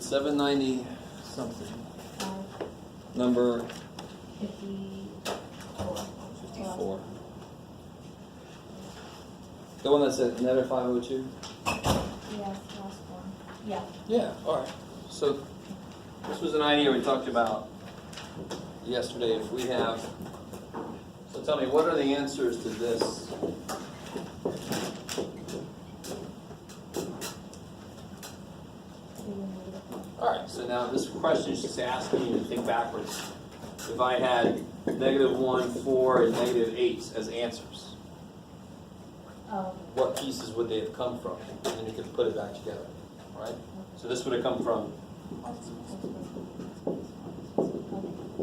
it 790 something? Number 54. The one that said net of 502? Yeah, last one. Yeah. Yeah, all right. So this was an idea we talked about yesterday. If we have, so tell me, what are the answers to this? All right, so now this question is just asking you to think backwards. If I had -1, 4, and -8 as answers, Oh. what pieces would they have come from? And then you can put it back together, all right? So this would have come from,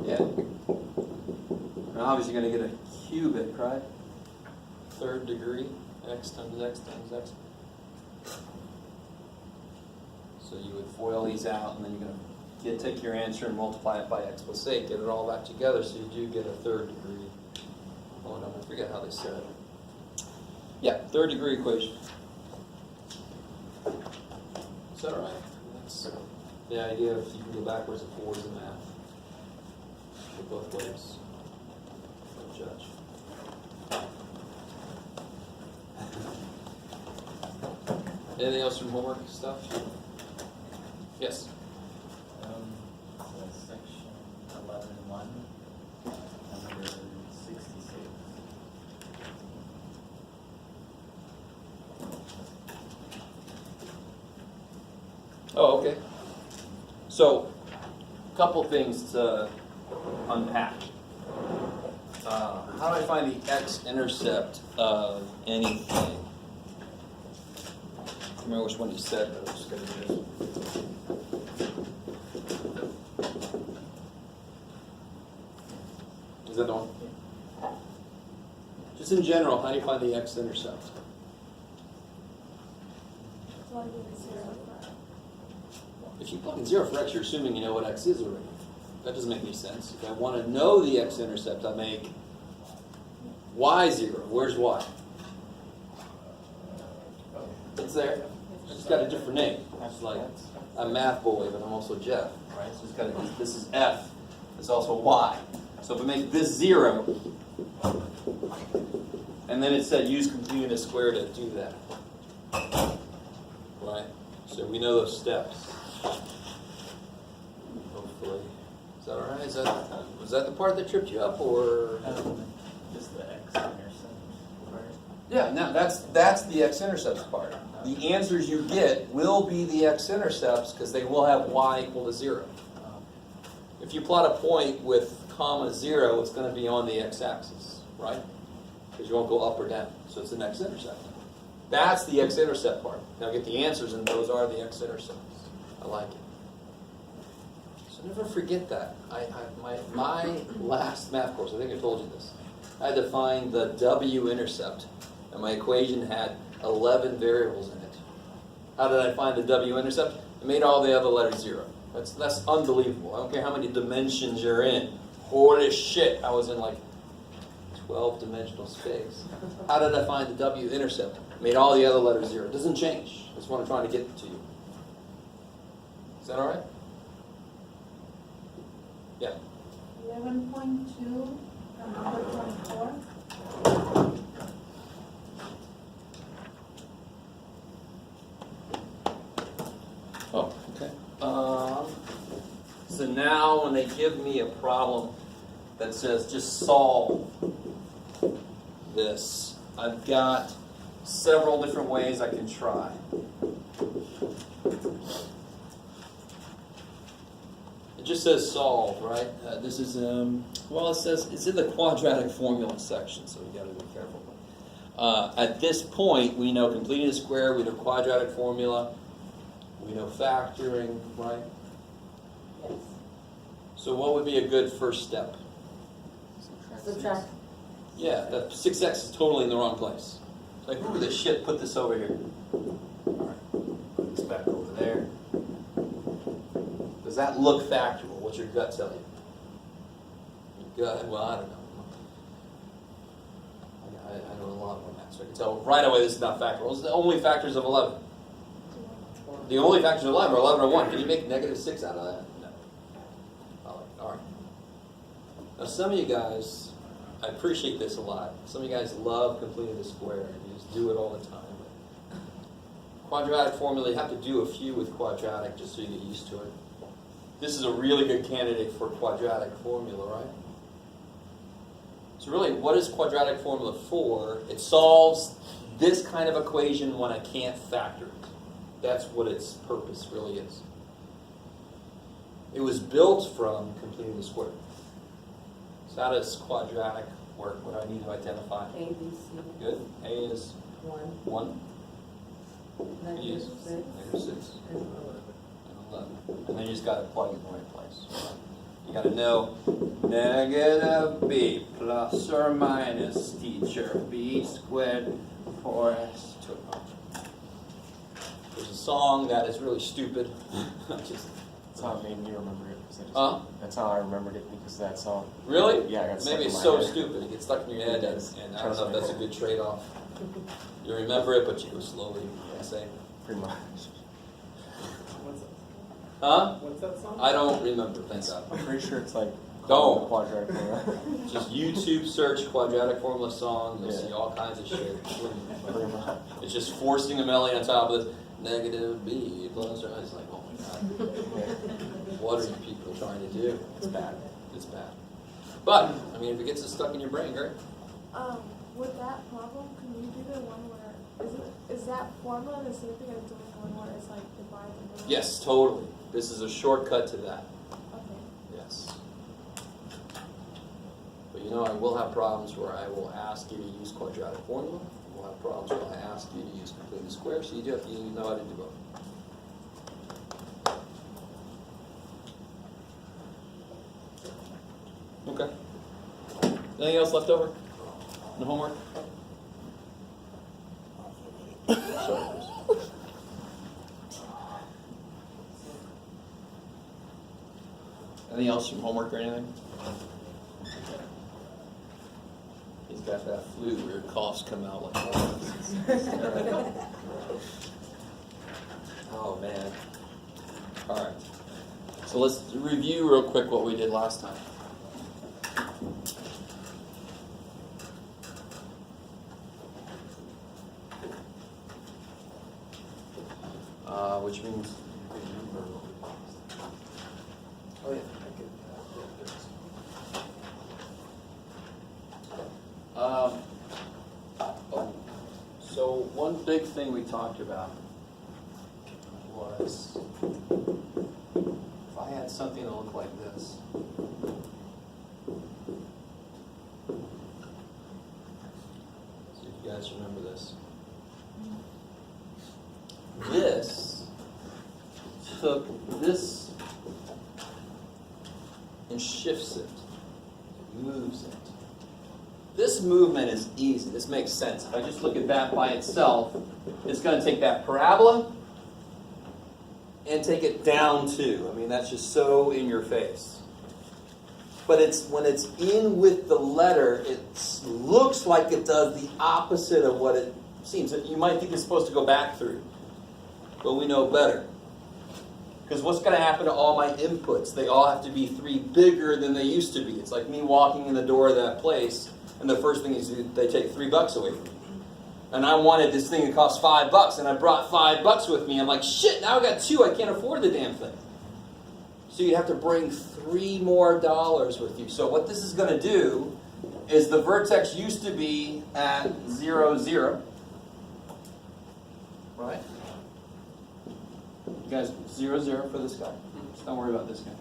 yeah. And obviously you're going to get a cubic, right? Third degree, x times x times x. So you would FOIL these out, and then you're going to take your answer and multiply it by x plus 8, get it all back together, so you do get a third degree. Oh no, I forget how they said it. Yeah, third degree equation. Is that all right? That's the idea of you can go backwards and forwards in math. Go both ways. Don't judge. Anything else from homework stuff? Yes? Section 11.1, number 66. Oh, okay. So, a couple things to unpack. How do I find the X-intercept of anything? I don't remember which one you said, but I'm just going to do this. Is that the one? Just in general, how do you find the X-intercept? If you plug in 0 for x, you're assuming you know what x is already. That doesn't make any sense. If I want to know the X-intercept, I make y 0. Where's y? It's there. It's just got a different name. It's like I'm math boy, but I'm also Jeff, right? So it's got this is f. It's also y. So if I make this 0, and then it said use complete unit square to do that, right? So we know those steps. Hopefully, is that all right? Was that the part that tripped you up, or Just the X-intercept part. yeah? Now that's the X-intercepts part. The answers you get will be the X-intercepts because they will have y equal to 0. If you plot a point with comma 0, it's going to be on the x-axis, right? Because you won't go up or down. So it's an X-intercept. That's the X-intercept part. Now get the answers, and those are the X-intercepts. I like it. So never forget that. My last math course, I think I told you this, I had to find the W-intercept, and my equation had 11 variables in it. How did I find the W-intercept? I made all the other letters 0. That's unbelievable. I don't care how many dimensions you're in. Holy shit, I was in like 12-dimensional space. How did I find the W-intercept? Made all the other letters 0. It doesn't change. That's what I'm trying to get to you. Is that all right? Yeah. 11.2 and number 24. Oh, okay. So now when they give me a problem that says just solve this, I've got several different ways I can try. It just says solve, right? This is, well, it says it's in the quadratic formula section, so you got to be careful. At this point, we know completing a square, we know quadratic formula, we know factoring, right? Yes. So what would be a good first step? Subtract. Yeah, the 6x is totally in the wrong place. It's like, who the shit put this over here? All right, put this back over there. Does that look factorable? What's your gut tell you? Your gut, well, I don't know. I know a lot more math, so I can tell right away this is not factorable. It's the only factors of 11. The only factors of 11 are 11 or 1. Can you make negative 6 out of that? No. All right. Now some of you guys, I appreciate this a lot. Some of you guys love completing the square. You just do it all the time. Quadratic formula, you have to do a few with quadratic just so you get used to it. This is a really good candidate for quadratic formula, right? So really, what is quadratic formula for? It solves this kind of equation when I can't factor it. That's what its purpose really is. It was built from completing the square. So how does quadratic work? What do I need to identify? A, B, C. Good. A is 1. 1. B is -6. -6. And And 11. And then you just got to plug it in the right place. You got to know negative b plus or minus teacher b squared 4s2. There's a song that is really stupid. That's how it made me remember it. 'Cause I just, Huh? That's how I remembered it, because of that song. Really? Yeah, I got stuck Maybe in it's my so head. stupid. It gets stuck in your head, and I don't know if that's a good trade-off. You remember it, but you go slowly. I say. Pretty much. What's that? Huh? What's that song? I don't remember. Thank God. I'm pretty sure it's like Don't. quadratic formula. Just YouTube search quadratic formula song. You'll Yeah. see all kinds of shit. Pretty much. It's just forcing a melody on top of this negative b plus or it's like, oh my god, what are you people trying to do? It's bad. It's bad. But I mean, if it gets stuck in your brain, great. With that problem, can you do the one where is that formula the same thing as doing one where it's like divide the middle? Yes, totally. This is a shortcut to that. Okay. Yes. But you know, I will have problems where I will ask you to use quadratic formula. We'll have problems where I ask you to use completely square, so you do have to know how to do both. Okay. Anything else left over? No homework? Sorry. Anything else from homework or anything? He's got that flu where coughs come out like that. Oh man. Alright. So let's review real quick what we did last time. Which means oh yeah, so one big thing we talked about was if I had something that looked like this. See if you guys remember this. This took this and shifts it, moves it. This movement is easy. This makes sense. If I just look at that by itself, it's going to take that parabola and take it down too. I mean, that's just so in your face. But it's when it's in with the letter, it looks like it does the opposite of what it seems. You might think it's supposed to go back through, but we know better. Because what's going to happen to all my inputs? They all have to be 3 bigger than they used to be. It's like me walking in the door of that place, and the first thing is they take $3 away from me. And I wanted this thing to cost $5, and I brought $5 with me. I'm like, shit, now I got 2. I can't afford the damn thing. So you have to bring $3 more with you. So what this is going to do is the vertex used to be at 0, 0. Right? You guys, 0, 0 for this guy. Just don't worry about this guy.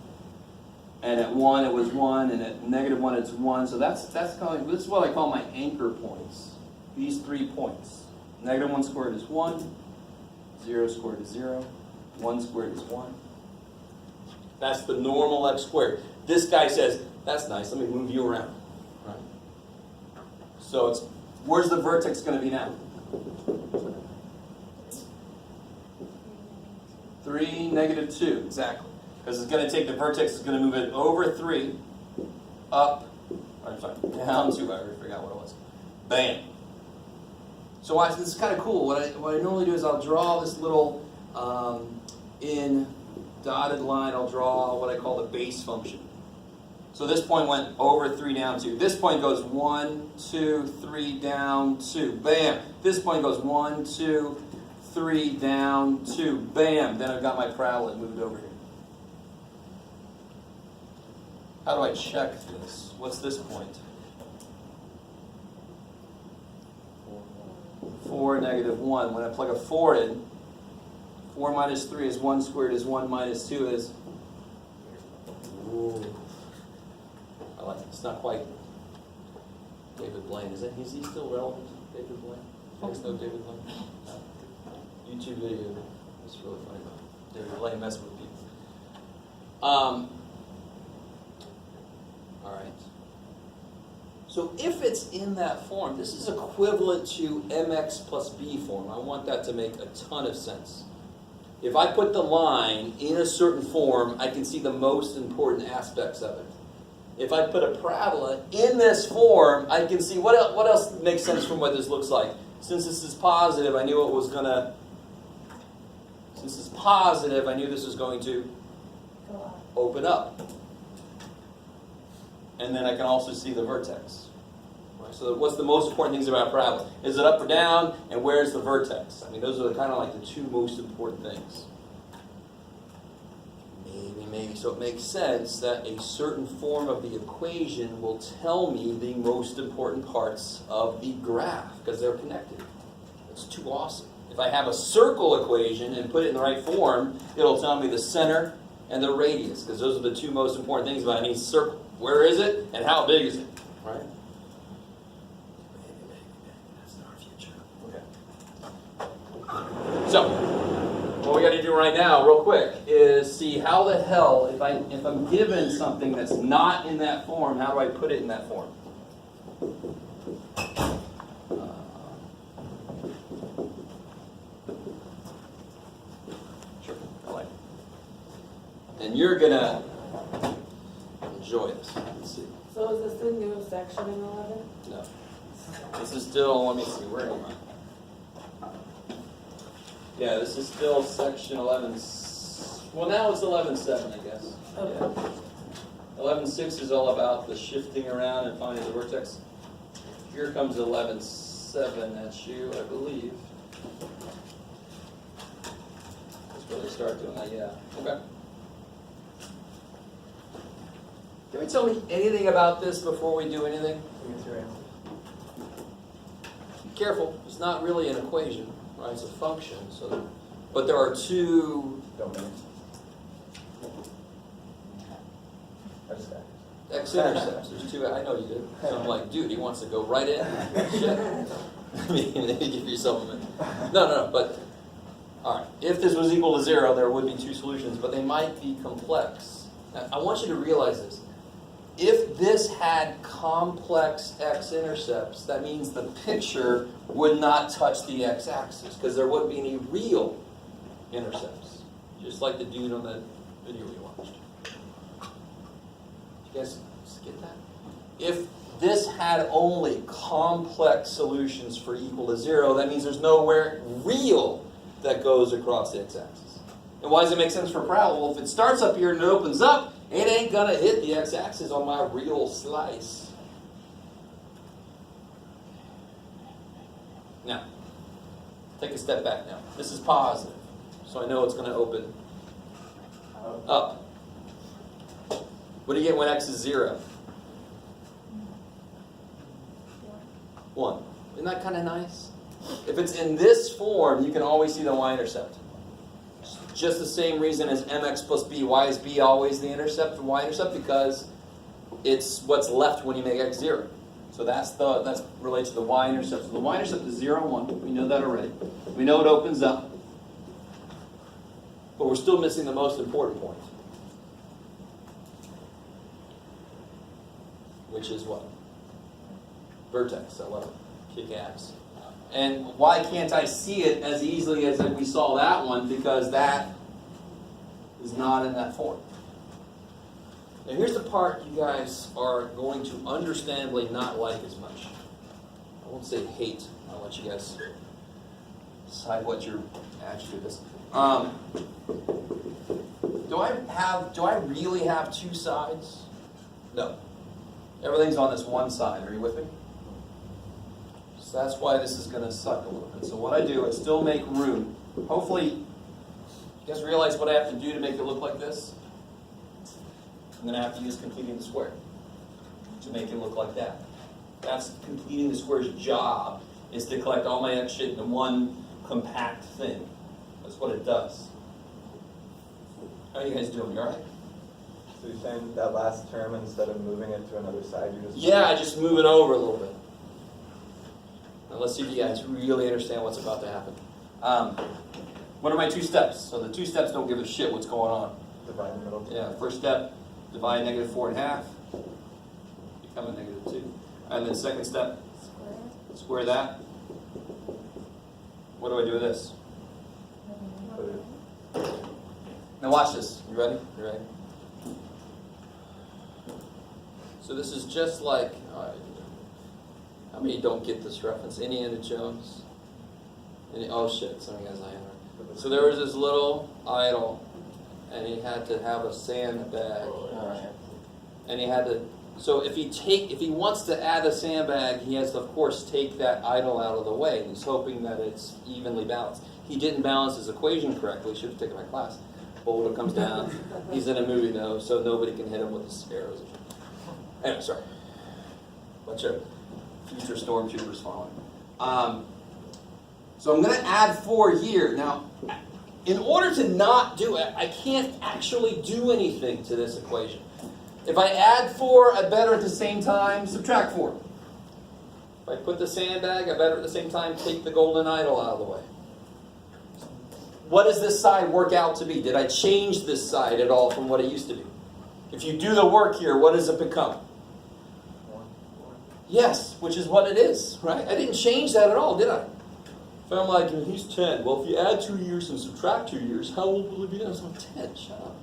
And at 1, it was 1, and at -1, it's 1. So that's calling. This is what I call my anchor points. These 3 points. -1 squared is 1. 0 squared is 0. 1 squared is 1. That's the normal x squared. This guy says, that's nice. Let me move you around. Right. So it's where's the vertex going to be now? 3, -2, exactly. Because it's going to take the vertex, it's going to move it over 3, up, I'm sorry, down 2, I already forgot what it was. Bam. So watch, this is kind of cool. What I normally do is I'll draw this little In dotted line, I'll draw what I call the base function. So this point went over 3 down 2. This point goes 1, 2, 3 down 2. Bam. This point goes 1, 2, 3 down 2. Bam. Then I've got my parabola moved over here. How do I check this? What's this point? 4, negative 1. When I plug a 4 in, 4 minus 3 is 1 squared is 1 minus 2 is... Ooh. I like it. It's not quite David Blaine. Is he still relevant? David Blaine? You guys know David Blaine? YouTube video. It's really funny about David Blaine messing with people. All right. So if it's in that form, this is equivalent to mx plus b form. I want that to make a ton of sense. If I put the line in a certain form, I can see the most important aspects of it. If I put a parabola in this form, I can see what else makes sense from what this looks like. Since this is positive, I knew it was going to... Since it's positive, I knew this was going to open up. And then I can also see the vertex. Right? So what's the most important things about a parabola? Is it up or down? And where's the vertex? I mean, those are kind of like the two most important things. Maybe. So it makes sense that a certain form of the equation will tell me the most important parts of the graph because they're connected. It's too awesome. If I have a circle equation and put it in the right form, it'll tell me the center and the radius because those are the two most important things about any circle. Where is it and how big is it? Right? That's our future. Okay. So, what we got to do right now, real quick, is see how the hell, if I'm given something that's not in that form, how do I put it in that form? Sure, I like it. And you're gonna enjoy this. Let's see. So is this the new section in 11? No. This is still, let me see, where am I? Yeah, this is still section 11. Well, now it's 11.7, I guess. Okay. Yeah. 11.6 is all about the shifting around and finding the vertex. Here comes 11.7 at you, I believe. That's where they start doing that, yeah. Okay. Can you tell me anything about this before we do anything? Be careful, it's not really an equation, right? It's a function. So, but there are two Domains. I just got X-Intercepts. There's two. I know you did. So I'm like, dude, he wants to go right in. Shit. I mean, give yourself a minute. No. But all right, if this was equal to 0, there would be two solutions, but they might be complex. Now, I want you to realize this. If this had complex x-intercepts, that means the picture would not touch the x-axis because there wouldn't be any real intercepts, just like the dude on that video we watched. You guys get that? If this had only complex solutions for equal to 0, that means there's nowhere real that goes across the x-axis. And why does it make sense for a parabola? Well, if it starts up here and it opens up, it ain't gonna hit the x-axis on my real slice. Now, take a step back now. This is positive, so I know it's gonna open up. What do you get when x is 0? 1. Isn't that kind of nice? If it's in this form, you can always see the y-intercept. Just the same reason as mx plus b. Why is b always the intercept, the y-intercept? Because it's what's left when you make x 0. So that's related to the y-intercept. So the y-intercept is 0, 1. We know that already. We know it opens up. But we're still missing the most important point. Which is what? Vertex. I love it. Kick ass. And why can't I see it as easily as if we saw that one? Because that is not in that form. Now here's the part you guys are going to understandably not like as much. I won't say hate. I'll let you guys decide what your attribute is. Do I really have two sides? No. Everything's on this one side. Are you with me? So that's why this is going to suck a little bit. So what I do is still make room. Hopefully, you guys realize what I have to do to make it look like this? I'm going to have to use completing the square to make it look like that. That's completing the square's job, is to collect all my X shit into one compact thing. That's what it does. How are you guys doing? You all right? So you're saying that last term, instead of moving it to another side, you're just... Yeah, I just move it over a little bit. Now let's see if you guys really understand what's about to happen. What are my two steps? So the two steps don't give a shit what's going on. Divide the middle. Yeah, first step, divide negative 4 in half. Become a negative 2. And then second step, square that. What do I do with this? Put it- Now watch this. You ready? You ready? So this is just like, how many don't get this reference? Indiana Jones? Oh shit, some of you guys I am. So there was this little idol, and he had to have a sandbag. And he had to, so if he wants to add a sandbag, he has to, of course, take that idol out of the way. He's hoping that it's evenly balanced. He didn't balance his equation correctly. Should have taken my class. Boulder comes down. He's in a movie though, so nobody can hit him with his arrows. Anyway, sorry. Bunch of future stormtroopers following. So I'm going to add 4 here. Now, in order to not do it, I can't actually do anything to this equation. If I add 4, I better at the same time subtract 4. If I put the sandbag, I better at the same time take the golden idol out of the way. What does this side work out to be? Did I change this side at all from what it used to be? If you do the work here, what does it become? Yes, which is what it is, right? I didn't change that at all, did I? If I'm like, he's 10. Well, if you add 2 years and subtract 2 years, how old will he be? I was like, 10. Shut up.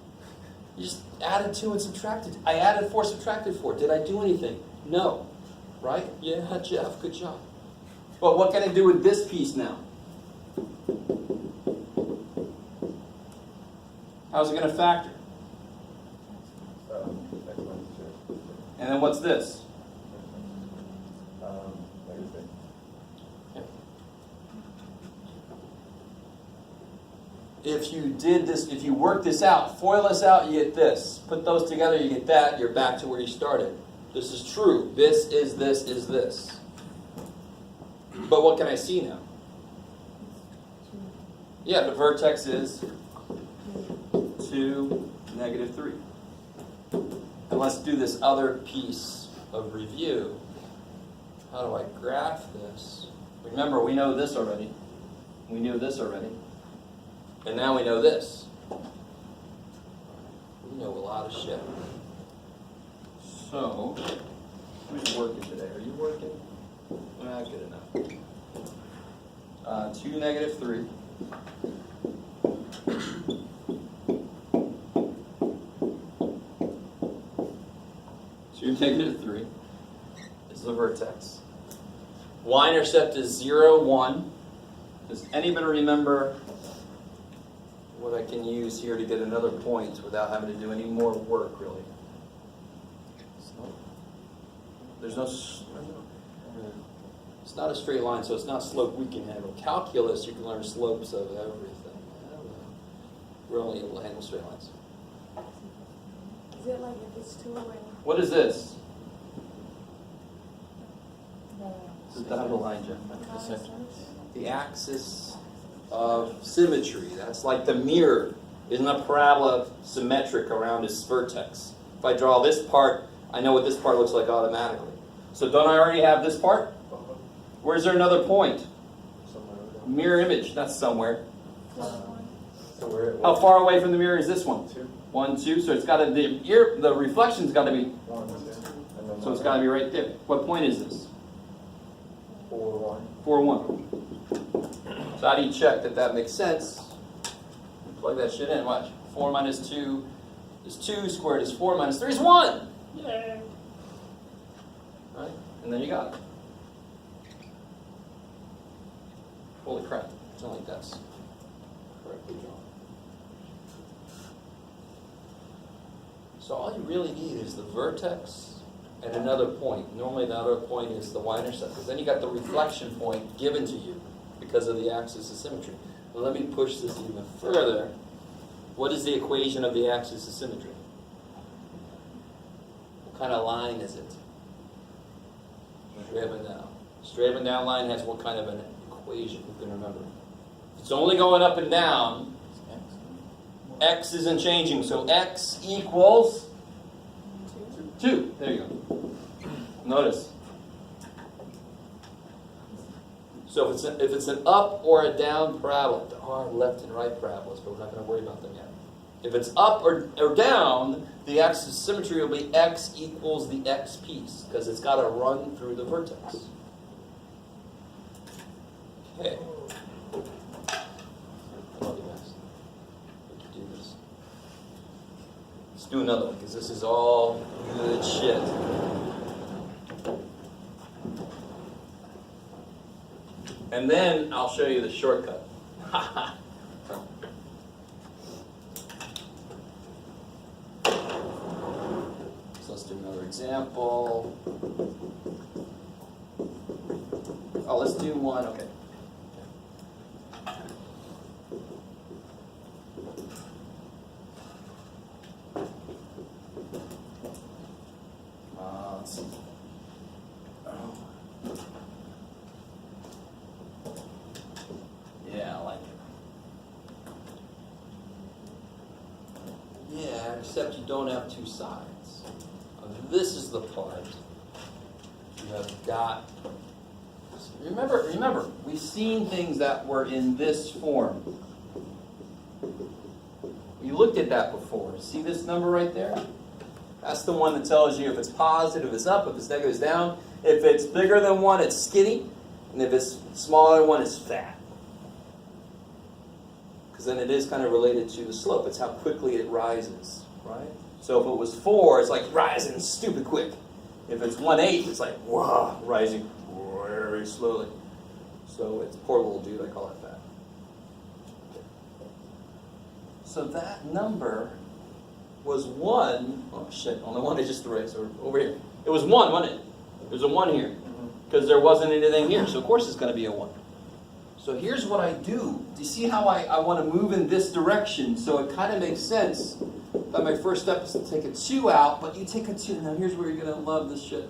You just added 2 and subtracted. I added 4, subtracted 4. Did I do anything? No. Right? Yeah, Jeff, good job. But what can I do with this piece now? How's it going to factor? And then what's this? Negative. If you did this, if you work this out, FOIL this out, you get this. Put those together, you get that. You're back to where you started. This is true. This is this is this. But what can I see now? Yeah, the vertex is 2, negative 3. And let's do this other piece of review. How do I graph this? Remember, we know this already. We knew this already. And now we know this. We know a lot of shit. So, who's working today? Are you working? Good enough. 2, negative 3. Negative 3 is the vertex. Y-intercept is 0, 1. Does anybody remember what I can use here to get another point without having to do any more work, really? There's no... It's not a straight line, so it's not slope we can handle. Calculus, you can learn slopes of everything. We're only able to handle straight lines. Is it like if it's 2 away? What is this? This is the dotted line, Jeff. The axis of symmetry. That's like the mirror. Isn't a parabola symmetric around its vertex? If I draw this part, I know what this part looks like automatically. So don't I already have this part? Where's there another point? Mirror image. That's somewhere. So How far away from the mirror is this one? 2. 1, 2. So it's got to the reflection's got to be. 1, 2. And then So it's got to be right there. What point is this? 4, 1. 4, 1. So how do you check that that makes sense? Plug that shit in. Watch. 4 minus 2 is 2. Squared is 4 minus 3 is 1. Yay. Right? And then you got it. Holy crap. Something like that's correctly drawn. So all you really need is the vertex and another point. Normally the other point is the y-intercept, because then you got the reflection point given to you because of the axis of symmetry. Well, let me push this even further. What is the equation of the axis of symmetry? What kind of line is it? Straight up and down. Straight up and down line has what kind of an equation? You can remember. If it's only going up and down, x isn't changing, so x equals 2. There you go. Notice. So if it's an up or a down parabola, there are left and right parabolas, but we're not going to worry about them yet. If it's up or down, the axis of symmetry will be x equals the x piece, because it's got to run through the vertex. Okay. I love you guys. We can do this. Let's do another one, because this is all good shit. And then I'll show you the shortcut. So let's do another example. Oh, let's do one, okay. Let's see. Yeah, I like it. Yeah, except you don't have two sides. This is the part you have got. Remember, we've seen things that were in this form. We looked at that before. See this number right there? That's the one that tells you if it's positive, it's up, if it's negative, it's down. If it's bigger than 1, it's skinny. And if it's smaller than 1, it's fat. Because then it is kind of related to the slope. It's how quickly it rises, right? So if it was 4, it's like rising stupid quick. If it's 1/8, it's like, whoa, rising very slowly. So it's poor little dude, I call it fat. Okay. So that number was 1, oh shit, on the one I just erased, or over here. It was 1, wasn't it? There's a 1 here, because there wasn't anything here, so of course it's going to be a 1. So here's what I do. Do you see how I want to move in this direction? So it kind of makes sense that my first step is to take a 2 out, but you take a 2, now here's where you're going to love this shit.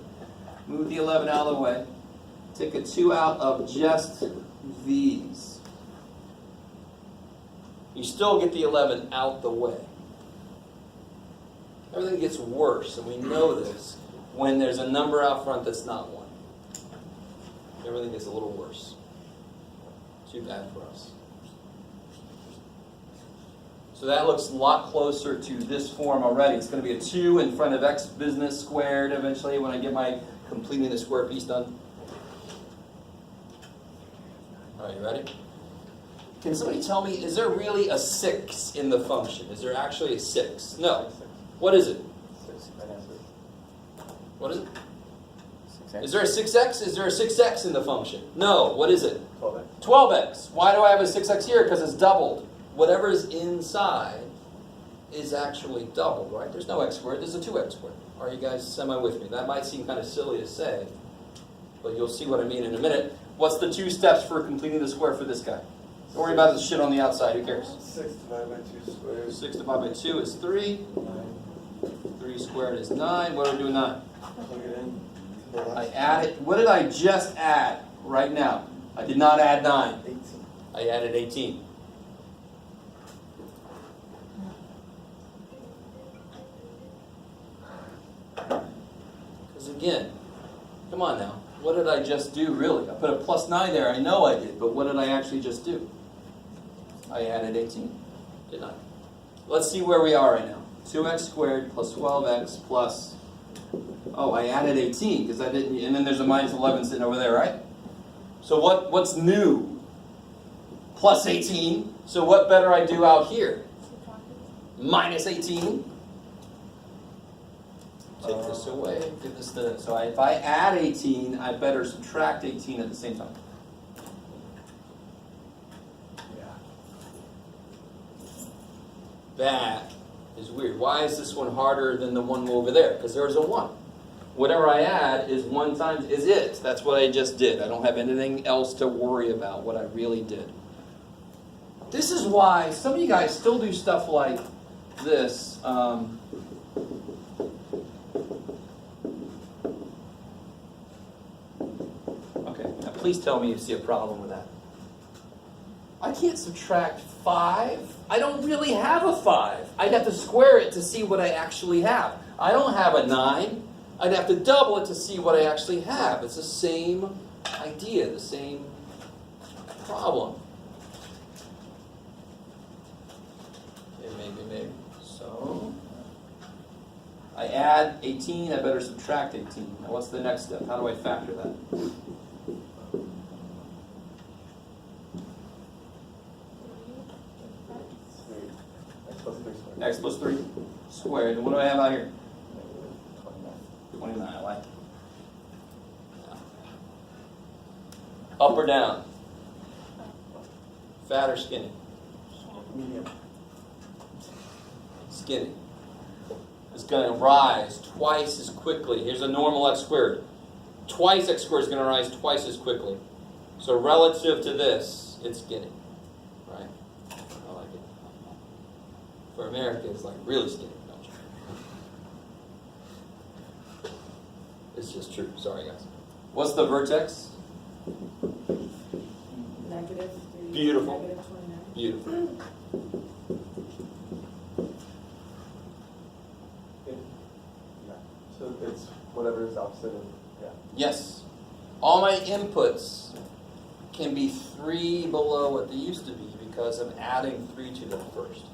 Move the 11 out of the way. Take a 2 out of just these. You still get the 11 out the way. Everything gets worse, and we know this, when there's a number out front that's not 1. Everything gets a little worse. Too bad for us. So that looks a lot closer to this form already. It's going to be a 2 in front of x business squared eventually when I get my completing the square piece done. All right, you ready? Can somebody tell me, is there really a 6 in the function? Is there actually a 6? No. What is it? 6. Right answer. What is it? 6x. Is there a 6x? Is there a 6x in the function? No. What is it? 12x. 12x. Why do I have a 6x here? Because it's doubled. Whatever is inside is actually doubled, right? There's no x squared. There's a 2x squared. Are you guys semi with me? That might seem kind of silly to say, but you'll see what I mean in a minute. What's the 2 steps for completing the square for this guy? Don't worry about the shit on the outside. Who cares? 6 divided by 2 squared. 6 divided by 2 is 3. 9. 3 squared is 9. What do we do with 9? Plug it in. I added. What did I just add right now? I did not add 9. 18. I added 18. Because again, come on now. What did I just do really? I put a plus 9 there. I know I did. But what did I actually just do? I added 18. Didn't I? Let's see where we are right now. 2x squared plus 12x plus... Oh, I added 18 because I didn't... And then there's a minus 11 sitting over there, right? So what's new? Plus 18. So what better I do out here? Minus 18. Take this away. Give this to... So if I add 18, I better subtract 18 at the same time. That is weird. Why is this one harder than the one over there? Because there's a 1. Whatever I add is 1 times, is it. That's what I just did. I don't have anything else to worry about, what I really did. This is why some of you guys still do stuff like this. Okay, now please tell me you see a problem with that. I can't subtract 5. I don't really have a 5. I'd have to square it to see what I actually have. I don't have a 9. I'd have to double it to see what I actually have. It's the same idea, the same problem. Okay, maybe. So, I add 18, I better subtract 18. Now what's the next step? How do I factor that? X plus 3 squared. And what do I have out here? 29, I like it. Up or down? Fat or skinny? Medium. Skinny. It's going to rise twice as quickly. Here's a normal x squared. Twice x squared is going to rise twice as quickly. So relative to this, it's skinny. Right? I like it. For America, it's like really skinny. Don't you? It's just true. Sorry, guys. What's the vertex? Negative 3. Beautiful. Negative 29. Beautiful. So it's whatever is opposite of, yeah. Yes. All my inputs can be 3 below what they used to be because I'm adding 3 to them first.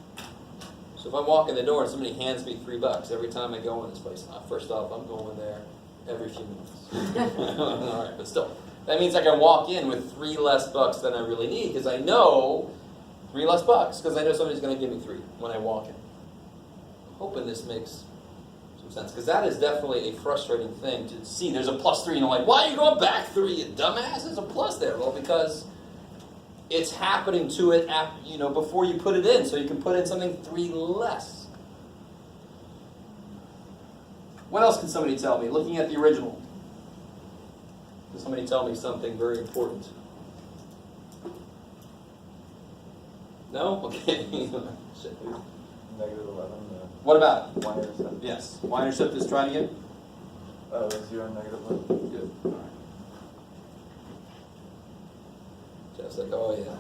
So if I walk in the door and somebody hands me $3 every time I go in this place, first off, I'm going there every few minutes. All right, but still. That means I can walk in with 3 less bucks than I really need because I know 3 less bucks because I know somebody's going to give me 3 when I walk in. I'm hoping this makes some sense because that is definitely a frustrating thing to see. There's a plus 3 and I'm like, why are you going back 3, you dumbass? There's a plus there. Well, because it's happening to it before you put it in, so you can put in something 3 less. What else can somebody tell me? Looking at the original. Can somebody tell me something very important? No? Okay. Shit. Negative 11. What about it? Y-intercept. Yes. Y-intercept is trying again? 0 and negative 1. Good. All right. Jeff's like, oh yeah.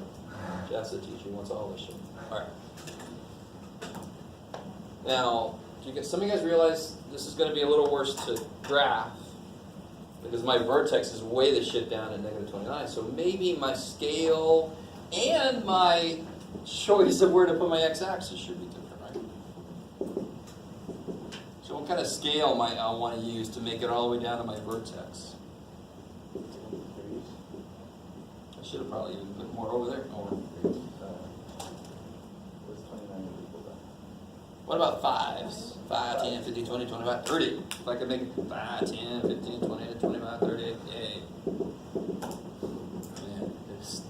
Jeff's a teacher. He wants all this shit. All right. Now, some of you guys realize this is going to be a little worse to graph because my vertex is way the shit down at negative 29. So maybe my scale and my choice of where to put my x-axis should be different, right? So what kind of scale might I want to use to make it all the way down to my vertex? I should have probably even put more over there. What about 5s? 5, 10, 15, 20, 25, 30. If I could make it 5, 10, 15, 20, 25, 30, yay. Man, this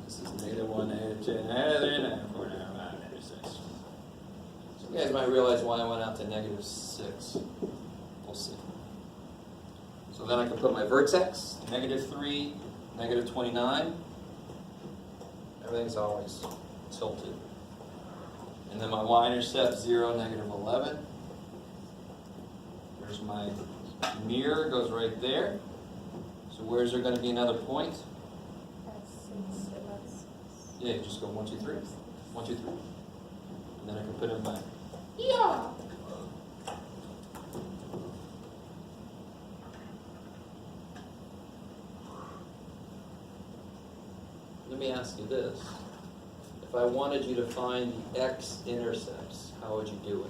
is negative 1, negative 10, negative 3, negative 4, negative 5, negative 6. So you guys might realize why I went out to negative 6. We'll see. So then I can put my vertex, negative 3, negative 29. Everything's always tilted. And then my y-intercept 0, negative 11. There's my mirror, goes right there. So where's there going to be another point? Yeah, you just go 1, 2, 3. 1, 2, 3. And then I can put in my yeah. Let me ask you this. If I wanted you to find the x-intercepts, how would you do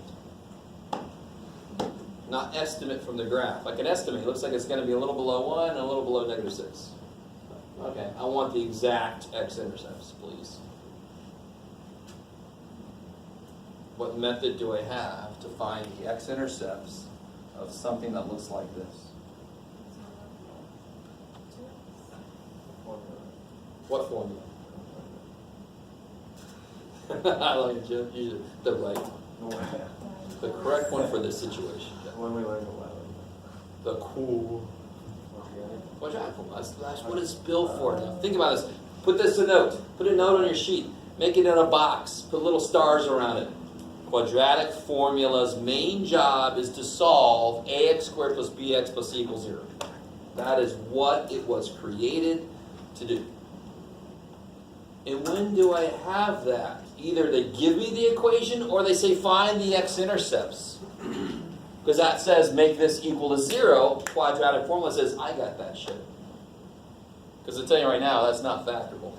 it? Not estimate from the graph. I can estimate. It looks like it's going to be a little below 1 and a little below negative 6. Okay, I want the exact x-intercepts, please. What method do I have to find the x-intercepts of something that looks like this? What formula? I like it, Jim. You're the right one. No, The correct one for this situation. one we learned a while ago. The cool. Quadratic. Quadratic formula. That's what it's built for. Now, think about this. Put this a note. Put a note on your sheet. Make it in a box. Put little stars around it. Quadratic formula's main job is to solve ax squared plus bx plus c equals 0. That is what it was created to do. And when do I have that? Either they give me the equation or they say find the x-intercepts. Because that says make this equal to 0. Quadratic formula says I got that shit. Because I tell you right now, that's not factorable.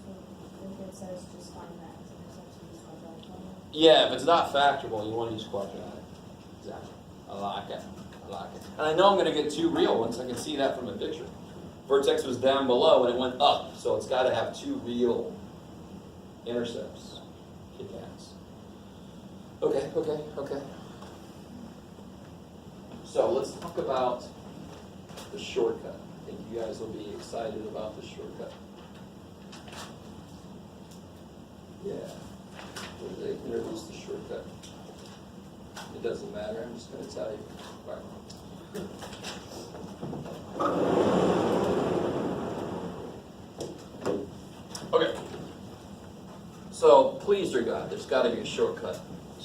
So if it says just find that x-intercept, use quadratic formula? Yeah, if it's not factorable, you want to use quadratic. Exactly. I like it. I like it. And I know I'm going to get two real ones. I can see that from the picture. Vertex was down below and it went up, so it's got to have two real intercepts. Kick ass. Okay. So let's talk about the shortcut. I think you guys will be excited about the shortcut. Yeah. They introduce the shortcut. It doesn't matter, I'm just going to tell you. Okay. So, please, dear God, there's got to be a shortcut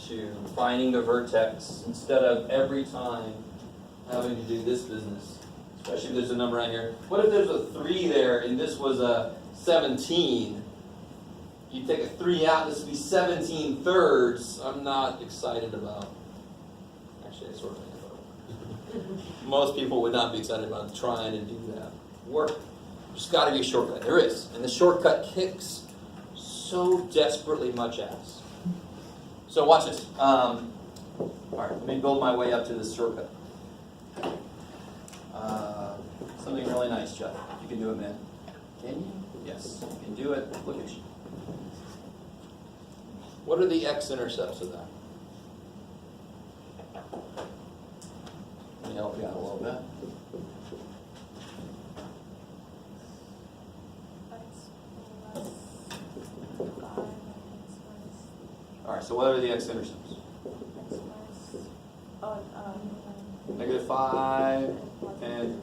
to finding the vertex instead of every time having to do this business. Especially if there's a number out here. What if there's a 3 there and this was a 17? You take a 3 out, this would be 17 thirds. I'm not excited about. Actually, I sort of think about it. Most people would not be excited about trying to do that work. There's got to be a shortcut. There is. And the shortcut kicks so desperately much ass. So watch this. All right, let me build my way up to this shortcut. Something really nice, Jeff. You can do it, man. Can you? Yes, you can do it. Look at you. What are the x-intercepts of that? Let me help you out a little bit. All right, so what are the x-intercepts? Negative 5 and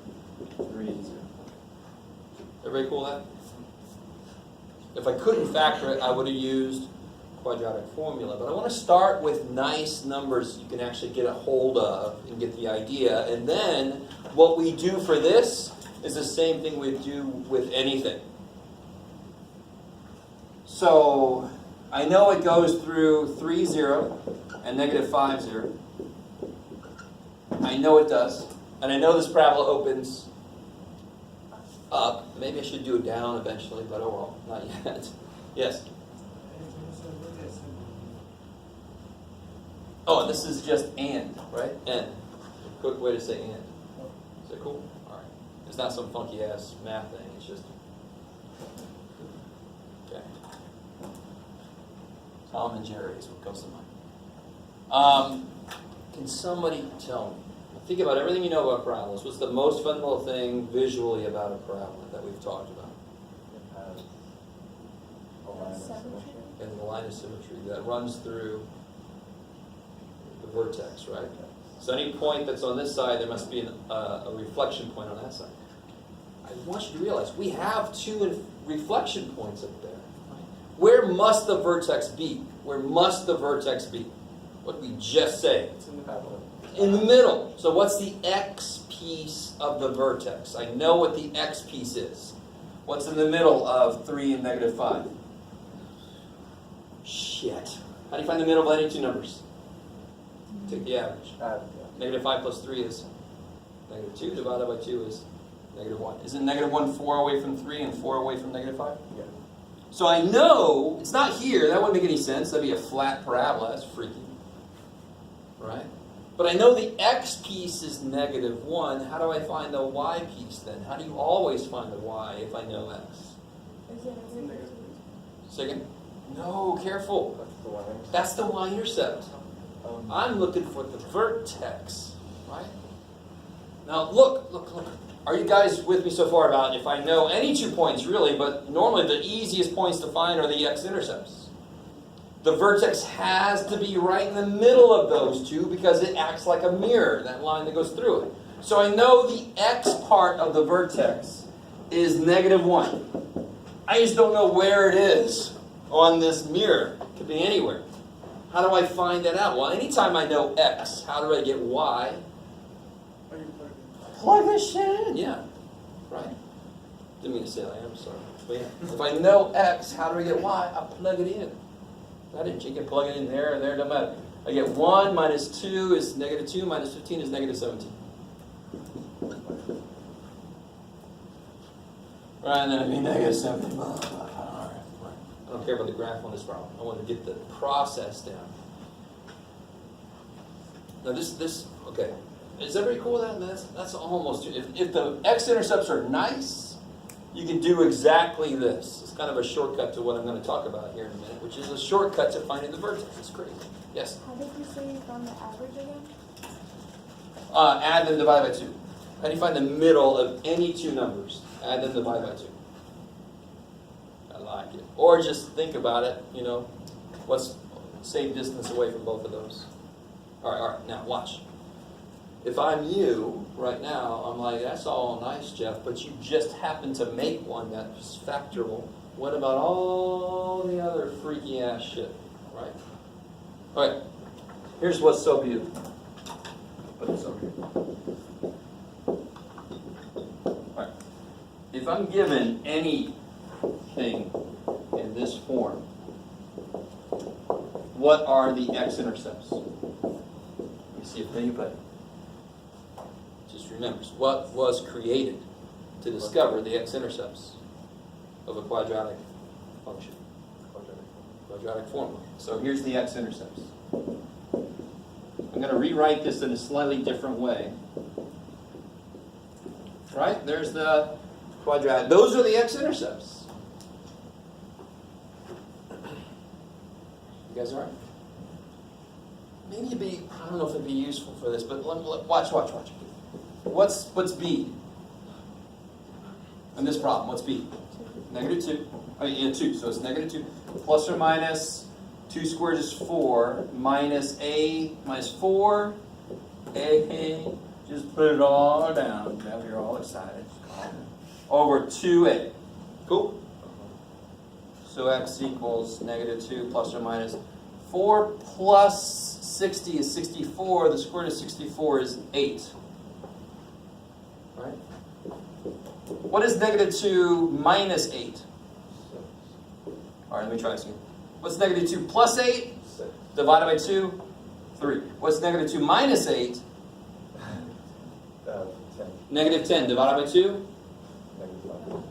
3 and 0. Everybody cool with that? If I couldn't factor it, I would have used quadratic formula. But I want to start with nice numbers you can actually get a hold of and get the idea. And then what we do for this is the same thing we do with anything. So I know it goes through 3, 0 and negative 5, 0. I know it does. And I know this parabola opens up. Maybe I should do it down eventually, but oh well, not yet. Yes? Oh, this is just and, right? And. Quick way to say and. Is that cool? All right. It's not some funky ass math thing. It's just. Okay. Tom and Jerry is what comes to mind. Can somebody tell me? Think about everything you know about parabolas. What's the most fundamental thing visually about a parabola that we've talked about? It has a line of symmetry. And the line of symmetry that runs through the vertex, right? So any point that's on this side, there must be a reflection point on that side. I want you to realize we have two reflection points up there. Right? Where must the vertex be? Where must the vertex be? What did we just say? It's in the parabola. In the middle. So what's the x piece of the vertex? I know what the x piece is. What's in the middle of 3 and negative 5? Shit. How do you find the middle of any two numbers? Take the average. Yeah. Negative 5 plus 3 is negative 2. Divided by 2 is negative 1. Isn't negative 1 4 away from 3 and 4 away from negative 5? Yeah. So I know it's not here. That wouldn't make any sense. That'd be a flat parabola. That's freaky. Right? But I know the x piece is negative 1. How do I find the y piece then? How do you always find the y if I know x? Is it a negative? Second? No, careful. That's the line. That's the y-intercept. I'm looking for the vertex, right? Now look. Are you guys with me so far about if I know any 2 points really, but normally the easiest points to find are the x-intercepts. The vertex has to be right in the middle of those two because it acts like a mirror, that line that goes through it. So I know the x part of the vertex is -1. I just don't know where it is on this mirror. It could be anywhere. How do I find that out? Well, anytime I know x, how do I get y? Plug this shit in, yeah. Right. Didn't mean to say that, I'm sorry. But yeah, if I know x, how do I get y? I plug it in. I didn't. You can plug it in there and there, doesn't matter. I get 1 minus 2 is -2, minus 15 is -17. Right, and then it'd be -17. I don't care about the graph on this problem. I want to get the process down. Now this, okay. Is everybody cool with that? That's almost, if the x-intercepts are nice, you can do exactly this. It's kind of a shortcut to what I'm going to talk about here in a minute, which is a shortcut to finding the vertex. It's great. Yes? How did you say you found the average again? Add them, divide by 2. How do you find the middle of any 2 numbers? Add them, divide by 2. I like it. Or just think about it, you know, what's same distance away from both of those? All right, now watch. If I'm you right now, I'm like, that's all nice, Jeff, but you just happen to make one that's factorable. What about all the other freaky ass shit, right? All right, here's what's so beautiful. Put this over here. All right, if I'm given anything in this form, what are the x-intercepts? Let me see if anybody just remembers what was created to discover the x-intercepts of a quadratic function. Quadratic formula. So here's the x-intercepts. I'm going to rewrite this in a slightly different way. Right? There's the quadratic. Those are the x-intercepts. You guys all right? Maybe it'd be, I don't know if it'd be useful for this, but watch. What's b? In this problem, what's b? -2. I mean, 2, so it's -2. Plus or minus 2 squared is 4, minus a minus 4. A, just put it all down. Now you're all excited. Over 2a. Cool? So x equals -2 plus or minus 4 plus 60 is 64. The square root of 64 is 8. Right? What is -2 minus 8? All right, let me try this again. What's -2 plus 8? 6. Divided by 2? 3. What's -2 minus 8? 10. -10 divided by 2? -5.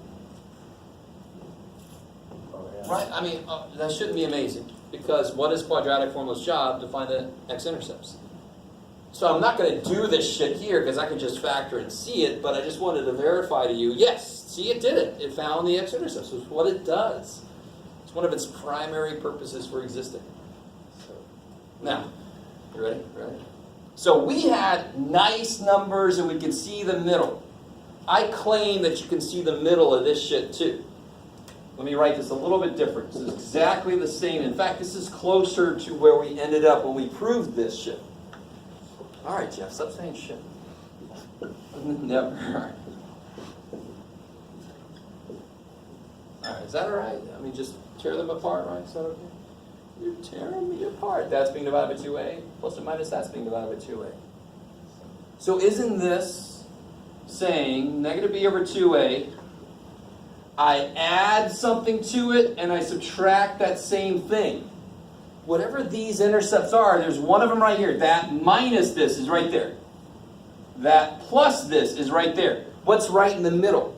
Oh, yeah. Right, I mean, that shouldn't be amazing, because what is quadratic formula's job? To find the x-intercepts. So I'm not going to do this shit here, because I can just factor and see it, but I just wanted to verify to you, yes, see, it did it. It found the x-intercepts. It's what it does. It's one of its primary purposes for existing. Now, you ready? So we had nice numbers and we could see the middle. I claim that you can see the middle of this shit too. Let me write this a little bit different. This is exactly the same. In fact, this is closer to where we ended up when we proved this shit. All right, Jeff, stop saying shit. Never. All right, is that all right? I mean, just tear them apart, right? Is that okay? You're tearing me apart. That's being divided by 2a, plus or minus that's being divided by 2a. So isn't this saying -b over 2a, I add something to it and I subtract that same thing. Whatever these intercepts are, there's one of them right here. That minus this is right there. That plus this is right there. What's right in the middle?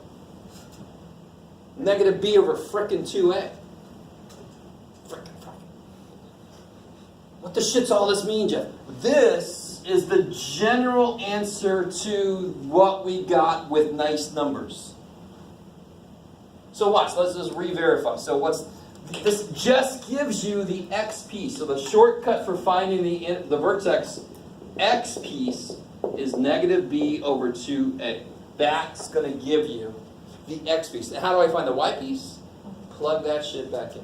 -b over frickin' 2a. Frickin'. What the shit's all this mean, Jeff? This is the general answer to what we got with nice numbers. So watch, let's just re-verify. So this just gives you the x piece. So the shortcut for finding the vertex x piece is -b over 2a. That's going to give you the x piece. Now, how do I find the y piece? Plug that shit back in.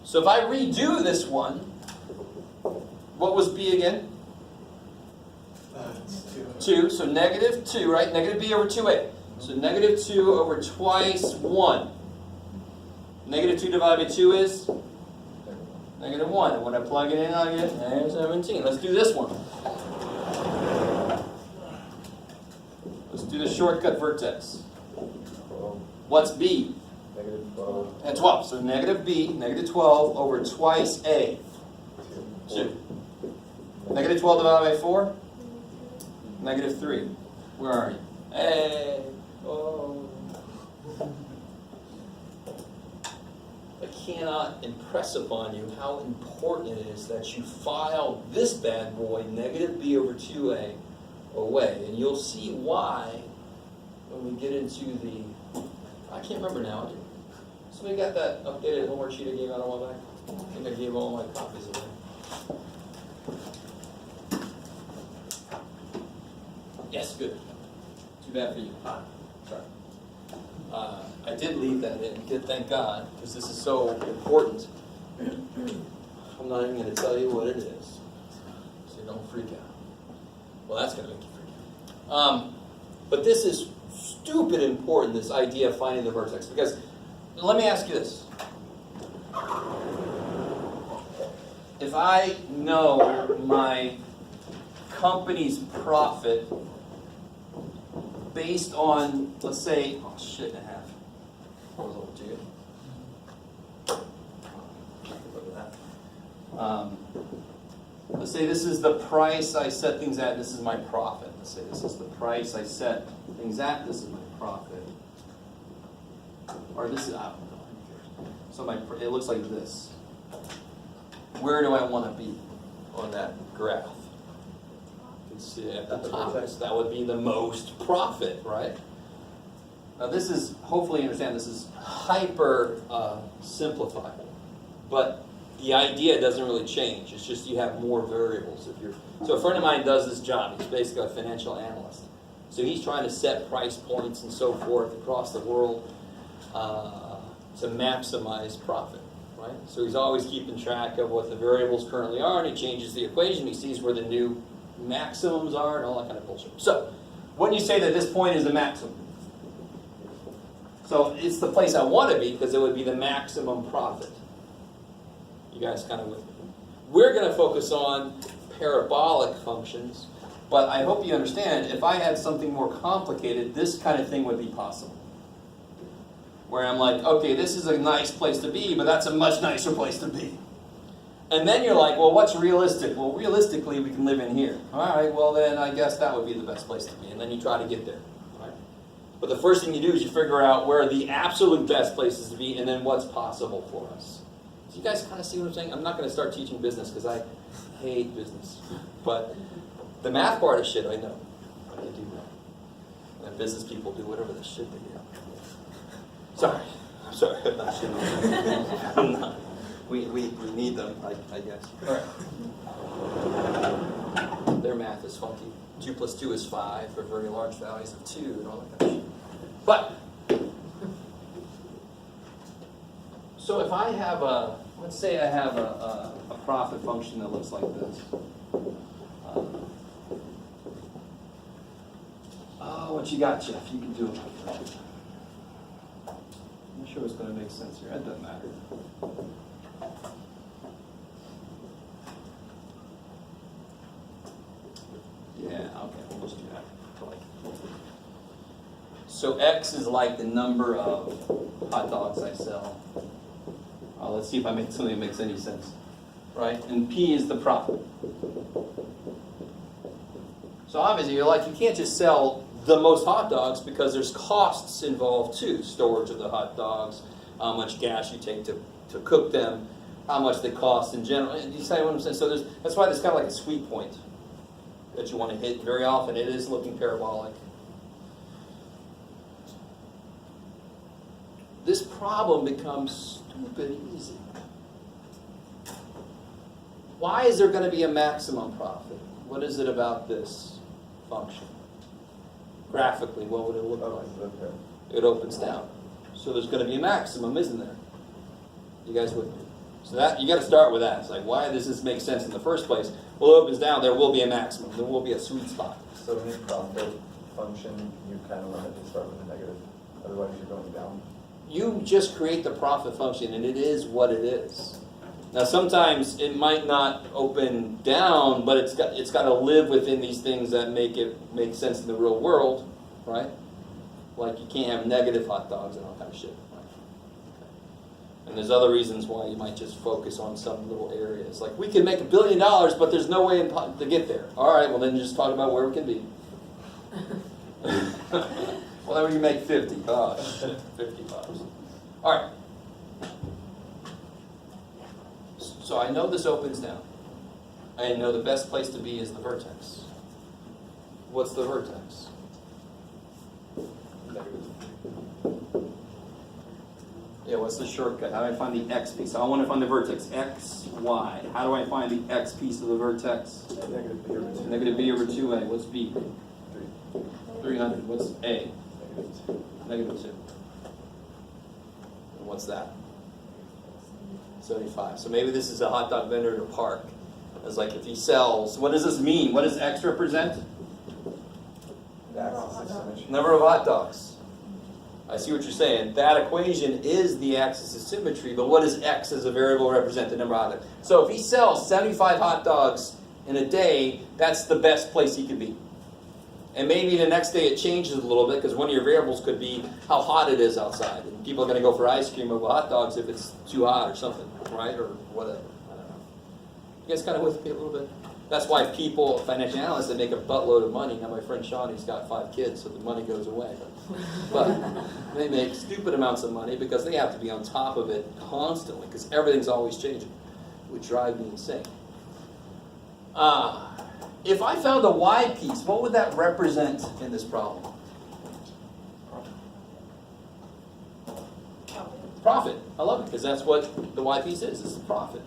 So if I redo this one, what was b again? 2, so negative 2, right? Negative b over 2a. So negative 2 over twice 1. Negative 2 divided by 2 is? Negative 1. And when I plug it in, I get negative 17. Let's do this one. Let's do the shortcut vertex. What's b? Negative 12. And 12. So negative b, negative 12 over twice a. 2. Negative 12 divided by 4? Negative 3. Where are you? Hey. Oh. I cannot impress upon you how important it is that you file this bad boy, negative b over 2a, away. And you'll see why when we get into the, I can't remember now. Somebody got that updated homework sheet I gave out a while back? I think I gave all my copies away. Yes, good. Too bad for you. Sorry. I did leave that in. Good, thank God, because this is so important. I'm not even going to tell you what it is, so don't freak out. Well, that's going to make you freak out. But this is stupid important, this idea of finding the vertex, because let me ask you this. If I know my company's profit based on, let's say, oh shit and a half. What was over to you? Let's say this is the price I set things at, this is my profit. Let's say this is the price I set things at, this is my profit. Or this is, I don't know. So it looks like this. Where do I want to be on that graph? You can see at the top, that would be the most profit, right? Now this is, hopefully you understand, this is hyper simplified. But the idea doesn't really change. It's just you have more variables. So a friend of mine does this job. He's basically a financial analyst. So he's trying to set price points and so forth across the world to maximize profit, right? So he's always keeping track of what the variables currently are, and he changes the equation. He sees where the new maximums are and all that kind of bullshit. So wouldn't you say that this point is the maximum? So it's the place I want to be because it would be the maximum profit. You guys kind of with me? We're going to focus on parabolic functions, but I hope you understand, if I had something more complicated, this kind of thing would be possible. Where I'm like, okay, this is a nice place to be, but that's a much nicer place to be. And then you're like, well, what's realistic? Well, realistically, we can live in here. All right, well, then I guess that would be the best place to be. And then you try to get there. Right? But the first thing you do is you figure out where are the absolute best places to be and then what's possible for us. So you guys kind of see what I'm saying? I'm not going to start teaching business because I hate business. But the math part of shit, I know. I do know. And business people do whatever the shit they do. Sorry. I'm sorry. I'm not shitting. I'm not. We need them, I guess. All right. Their math is funky. 2 plus 2 is 5 for very large values of 2 and all that kind of shit. But, so if I have let's say I have a profit function that looks like this. What you got, Jeff? You can do it. I'm not sure it's going to make sense here. It doesn't matter. Yeah, okay, we'll just do that. So X is like the number of hot dogs I sell. Let's see if I make something that makes any sense. Right? And P is the profit. So obviously you're like, you can't just sell the most hot dogs because there's costs involved too. Storage of the hot dogs, how much gas you take to cook them, how much they cost in general. Do you see what I'm saying? So that's why there's kind of like a sweet point that you want to hit very often. It is looking parabolic. This problem becomes stupid easy. Why is there going to be a maximum profit? What is it about this function? graphically, what would it look Oh, like? okay. It opens down. So there's going to be a maximum, isn't there? You guys with me? So that you got to start with that. It's like, why does this make sense in the first place? Well, it opens down. There will be a maximum. There will be a sweet spot. So in your profit function, you kind of want it to start with a negative. Otherwise, you're going down. You just create the profit function, and it is what it is. Now, sometimes it might not open down, but it's got to live within these things that make it make sense in the real world, right? Like you can't have negative hot dogs and all kind of shit. Right? Okay. And there's other reasons why you might just focus on some little areas. Like we can make $1 billion, but there's no way to get there. All right, well then just talk about where we can be. Well, then we can make 50. Oh, shit, 50 bucks. All right. So I know this opens down. I know the best place to be is the vertex. What's the vertex? Yeah, what's the shortcut? How do I find the x piece? I want to find the vertex. X, y. How do I find the x piece of the vertex? Negative b over 2. Negative b over 2a. What's b? 300. What's a? Negative 2. Negative 2. And what's that? 75. So maybe this is a hot dog vendor in a park. It's like if he sells, what does this mean? What does x represent? The axis of symmetry. Number of hot dogs. I see what you're saying. That equation is the axis of symmetry, but what does x as a variable represent? The number of hot dogs. So if he sells 75 hot dogs in a day, that's the best place he could be. And maybe the next day it changes a little bit because one of your variables could be how hot it is outside. And people are going to go for ice cream over hot dogs if it's too hot or something, right? Or whatever. I don't know. You guys kind of with me a little bit? That's why people, financial analysts, they make a buttload of money. Now my friend Sean, he's got 5 kids, so the money goes away. But they make stupid amounts of money because they have to be on top of it constantly because everything's always changing. It would drive me insane. If I found a y piece, what would that represent in this problem? Profit. I love it because that's what the y piece is. It's profit.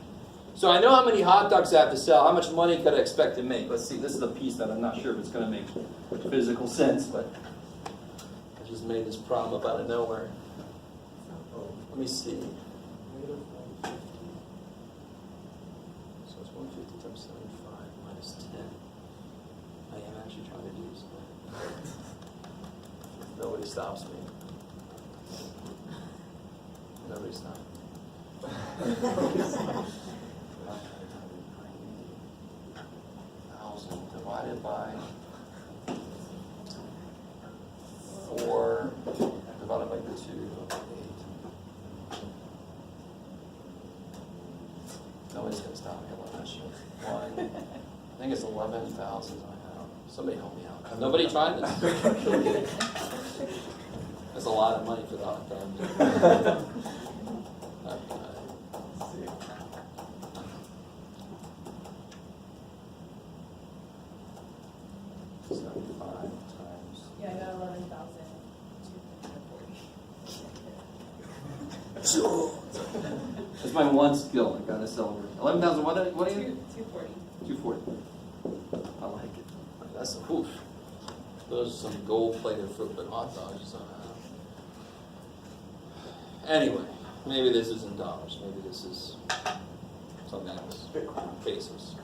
So I know how many hot dogs I have to sell. How much money could I expect to make? Let's see. This is a piece that I'm not sure if it's going to make physical sense, but I just made this problem up out of nowhere. Let me see. Negative 150. So it's 150 times 75 minus 10. I am actually trying to do something. Nobody stops me. Nobody stops me. 1,000 divided by 4 divided by 2, 8. Nobody's gonna stop me about that shit. 1. I think it's 11,000. Somebody help me out. Nobody tried this? That's a lot of money for the hot dog. Yeah, I got 11,000. That's my one skill I gotta celebrate. 11,000, what are you? 240. 240. I like it. That's a oof. Those are some gold-plated fruit hot dogs. Anyway, maybe this isn't dollars. Maybe this is something else. Pesos.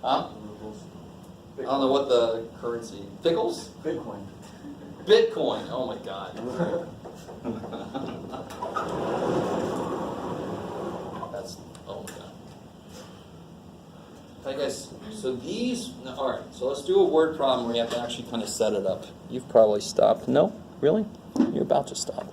Huh? I don't know what the currency. Pickles? Bitcoin. Bitcoin. Oh my God. That's, oh my God. I guess, so these, all right, so let's do a word problem where you have to actually kind of set it up. You've probably stopped. No? Really? You're about to stop.